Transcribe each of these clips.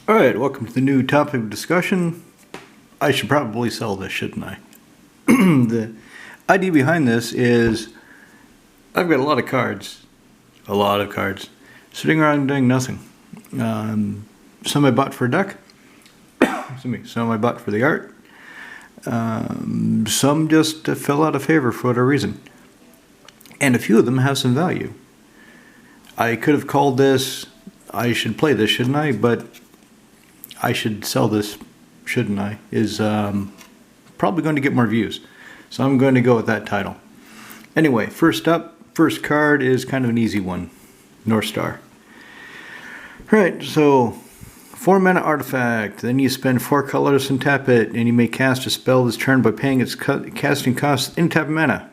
Alright, welcome to the new topic of discussion. I should probably sell this, shouldn't I? The idea behind this is I've got a lot of cards, sitting around doing nothing. Some I bought for a deck, some I bought for the art, some just fell out of favor for whatever reason. And a few of them have some value. I could have called this, I should play this, shouldn't I? But I should sell this, shouldn't I? Is probably going to get more views. So I'm going to go with that title. Anyway, first card is kind of an easy one. Northstar. Right, so 4 mana artifact. Then you spend 4 colors and tap it, and you may cast a spell this turn by paying its casting cost in tap mana.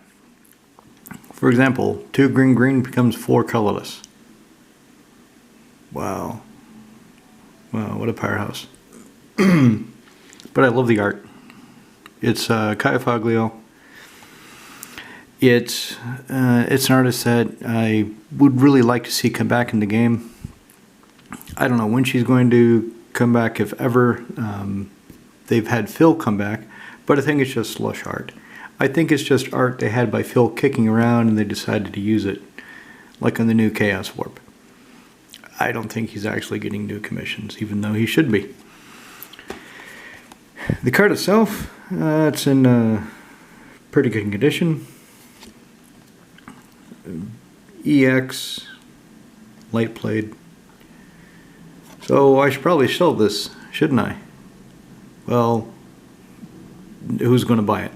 For example, 2 green becomes 4 colorless. Wow. Wow, what a powerhouse. But I love the art. It's Kaya Foglio. It's an artist that I would really like to see come back in the game. I don't know when she's going to come back, if ever. They've had Phil come back, but I think it's just slush art. I think it's just art they had by Phil kicking around and they decided to use it, like on the new Chaos Warp. I don't think he's actually getting new commissions, even though he should be. The card itself, it's in pretty good condition. EX, light played. So I should probably sell this, shouldn't I? Well, who's going to buy it?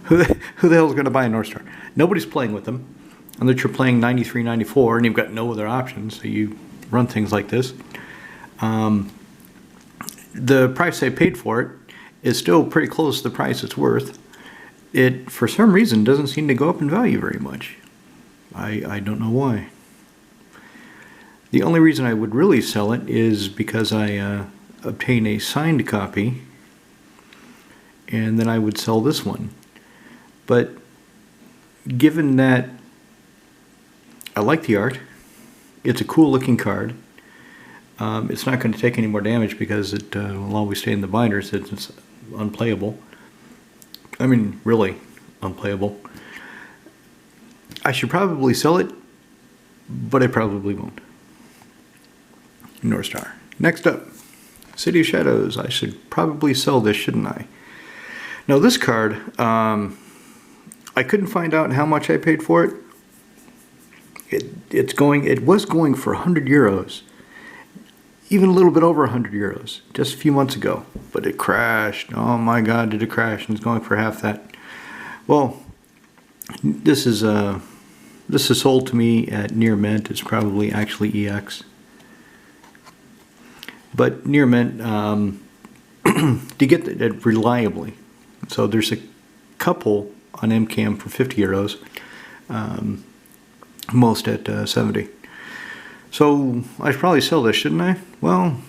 Who the hell is going to buy a Northstar? Nobody's playing with them. Unless you're playing 93, 94 and you've got no other options, so you run things like this. The price I paid for it is still pretty close to the price it's worth. It, for some reason, doesn't seem to go up in value very much. I don't know why. The only reason I would really sell it is because I obtain a signed copy, and then I would sell this one. But given that I like the art, it's a cool looking card. It's not going to take any more damage because it will always stay in the binders. It's unplayable. I mean, really unplayable. I should probably sell it, but I probably won't. Northstar. Next up, City of Shadows. I should probably sell this, shouldn't I? Now this card, I couldn't find out how much I paid for it. It was going for 100 euros, even a little bit over 100 euros just a few months ago, but it crashed. Oh my god, did it crash? And it's going for half that. Well, this is sold to me at near mint. It's probably actually EX, but near mint to get it reliably. So there's a couple on MCAM for 50 euros. Most at 70. So I should probably sell this, shouldn't I? Well,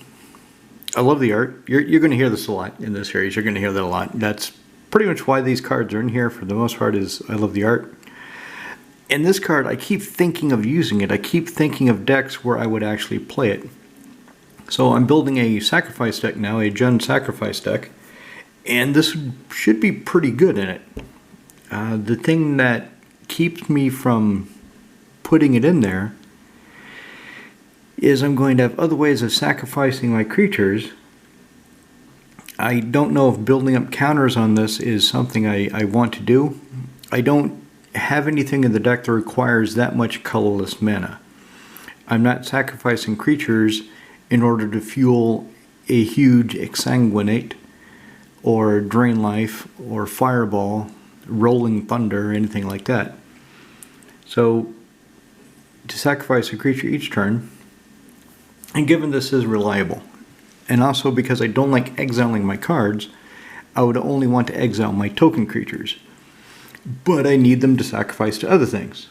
I love the art. You're going to hear this a lot in this series. You're going to hear that a lot. That's pretty much why these cards are in here for the most part, is I love the art. And this card, I keep thinking of using it. I keep thinking of decks where I would actually play it. So I'm building a sacrifice deck now, a Jund sacrifice deck, and this should be pretty good in it. The thing that keeps me from putting it in there is I'm going to have other ways of sacrificing my creatures. I don't know if building up counters on this is something I want to do. I don't have anything in the deck that requires that much colorless mana. I'm not sacrificing creatures in order to fuel a huge Exsanguinate or Drain Life or Fireball, Rolling Thunder, or anything like that. So to sacrifice a creature each turn, and given this is reliable, and also because I don't like exiling my cards, I would only want to exile my token creatures, but I need them to sacrifice to other things.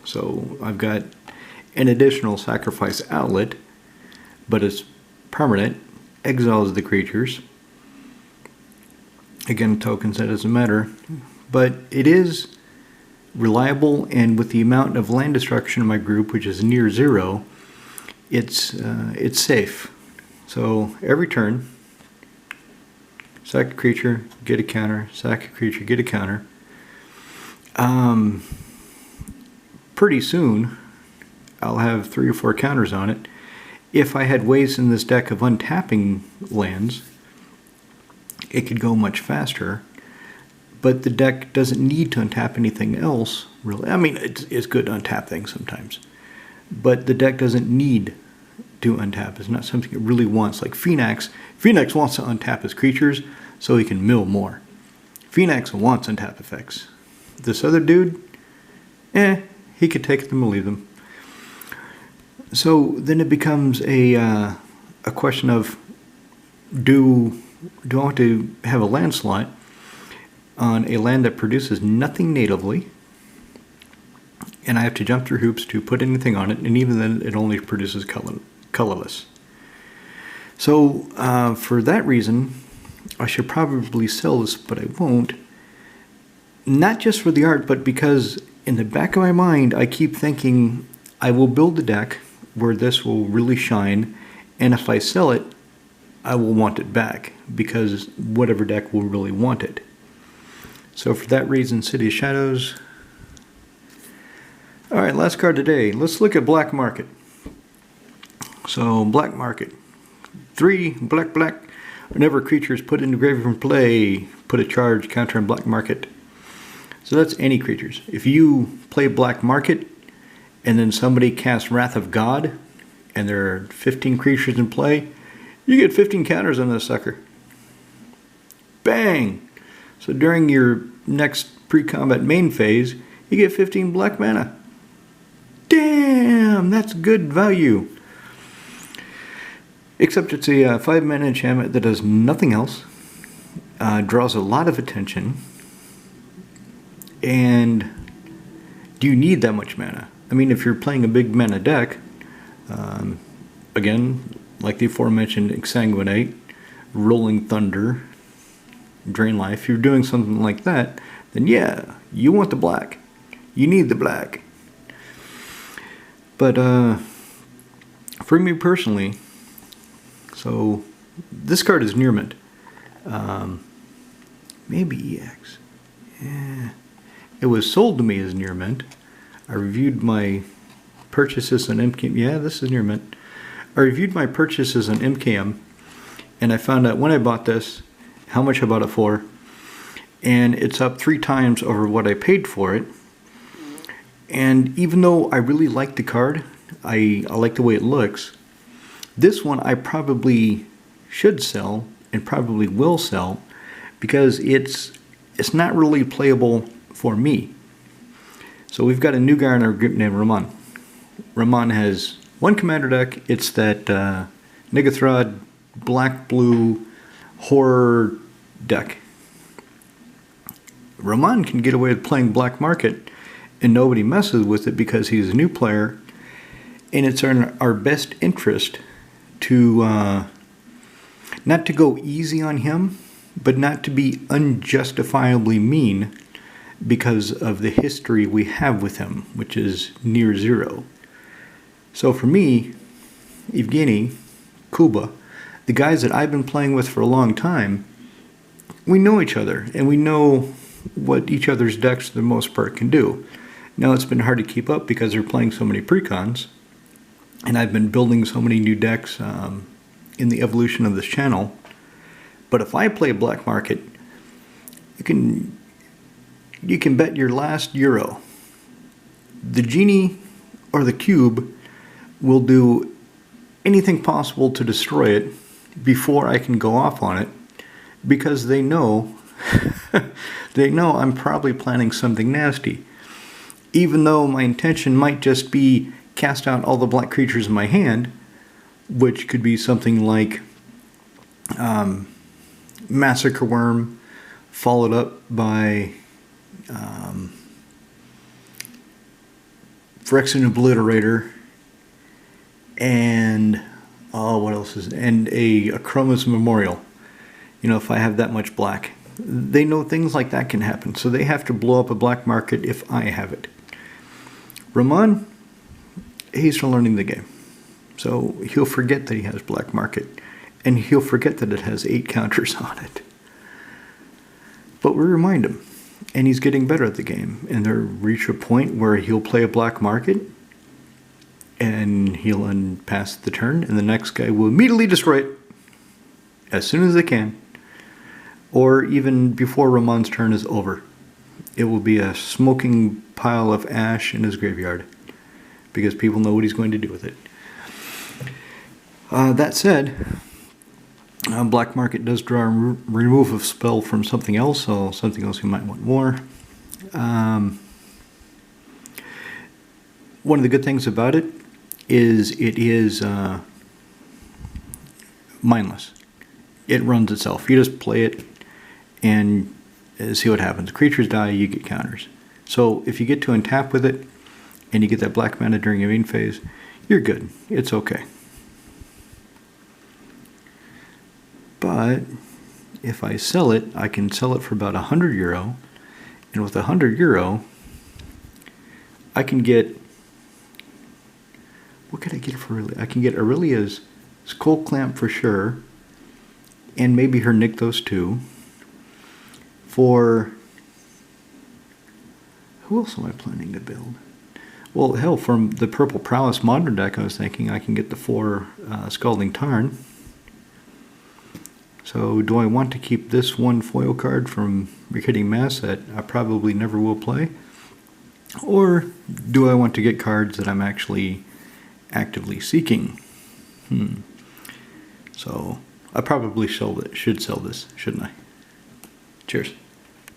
So I've got an additional sacrifice outlet, but it's permanent, exiles the creatures. Again, tokens, that doesn't matter, but it is reliable, and with the amount of land destruction in my group, which is near zero, it's safe. So every turn, sack a creature, get a counter, sack a creature, get a counter. Pretty soon, I'll have 3 or 4 counters on it. If I had ways in this deck of untapping lands, it could go much faster. But the deck doesn't need to untap anything else, really. I mean, it's good to untap things sometimes. But the deck doesn't need to untap. It's not something it really wants. Like Phoenix. Phoenix wants to untap his creatures so he can mill more. Phoenix wants untap effects. This other dude, he could take them or leave them. So then it becomes a question of, do I want to have a land slot on a land that produces nothing natively, and I have to jump through hoops to put anything on it, and even then it only produces colorless. So for that reason, I should probably sell this, but I won't. Not just for the art, but because in the back of my mind, I keep thinking I will build a deck where this will really shine, and if I sell it, I will want it back, because whatever deck will really want it. So for that reason, City of Shadows. Alright, last card today. Let's look at Black Market. So, Black Market. 3, black. Whenever a creature is put into graveyard from play, put a charge counter on Black Market. So that's any creatures. If you play Black Market, and then somebody casts Wrath of God, and there are 15 creatures in play, you get 15 counters on this sucker. Bang! So during your next pre-combat main phase, you get 15 black mana. Damn, that's good value. Except it's a 5-mana enchantment that does nothing else, draws a lot of attention, and do you need that much mana? I mean, if you're playing a big mana deck, again, like the aforementioned Exsanguinate, Rolling Thunder, Drain Life, if you're doing something like that, then yeah, you want the black. You need the black. But for me personally, so this card is near mint. Maybe EX. Yeah. It was sold to me as near mint. I reviewed my purchases on MKM. Yeah, this is near mint. I reviewed my purchases on MKM, and I found out when I bought this, how much I bought it for, and it's up 3 times over what I paid for it. And even though I really like the card, I like the way it looks, this one I probably should sell, and probably will sell, because it's not really playable for me. So we've got a new guy in our group named Ramon. Ramon has one commander deck. It's that Nigathrod black-blue horror deck. Ramon can get away with playing Black Market and nobody messes with it because he's a new player, and it's in our best interest to not to go easy on him, but not to be unjustifiably mean because of the history we have with him, which is near 0. So for me, Evgeny, Kuba, the guys that I've been playing with for a long time, we know each other, and we know what each other's decks for the most part can do. Now it's been hard to keep up because they're playing so many precons, and I've been building so many new decks in the evolution of this channel. But if I play Black Market, you can bet your last euro the genie or the cube will do anything possible to destroy it before I can go off on it, because they know they know I'm probably planning something nasty, even though my intention might just be cast out all the black creatures in my hand, which could be something like Massacre Worm, followed up by Phyrexian Obliterator, and what else is, and a Chroma's Memorial. You know, if I have that much black, they know things like that can happen, so they have to blow up a black market if I have it. Ramon, he's still learning the game. So he'll forget that he has black market, and he'll forget that it has 8 counters on it. But we remind him, and he's getting better at the game, and they'll reach a point where he'll play a black market, and he'll pass the turn, and the next guy will immediately destroy it as soon as they can, or even before Ramon's turn is over. It will be a smoking pile of ash in his graveyard, because people know what he's going to do with it. That said, black market does draw a remove of spell from something else, so something else you might want more. One of the good things about it is mindless. It runs itself. You just play it and see what happens. Creatures die, you get counters. So if you get to untap with it and you get that black mana during your main phase, you're good. It's okay. But if I sell it, I can sell it for about €100, and with €100, I can get, what can I get for Aurelia? I can get Aurelia's Skull Clamp for sure, and maybe her Nykthos too. For who else am I planning to build? Well, hell, from the Purple Prowess Modern deck, I was thinking I can get the 4 Scalding Tarn. So do I want to keep this one foil card from Recruiting Mass that I probably never will play? Or do I want to get cards that I'm actually actively seeking? So I probably should sell this, shouldn't I? Cheers.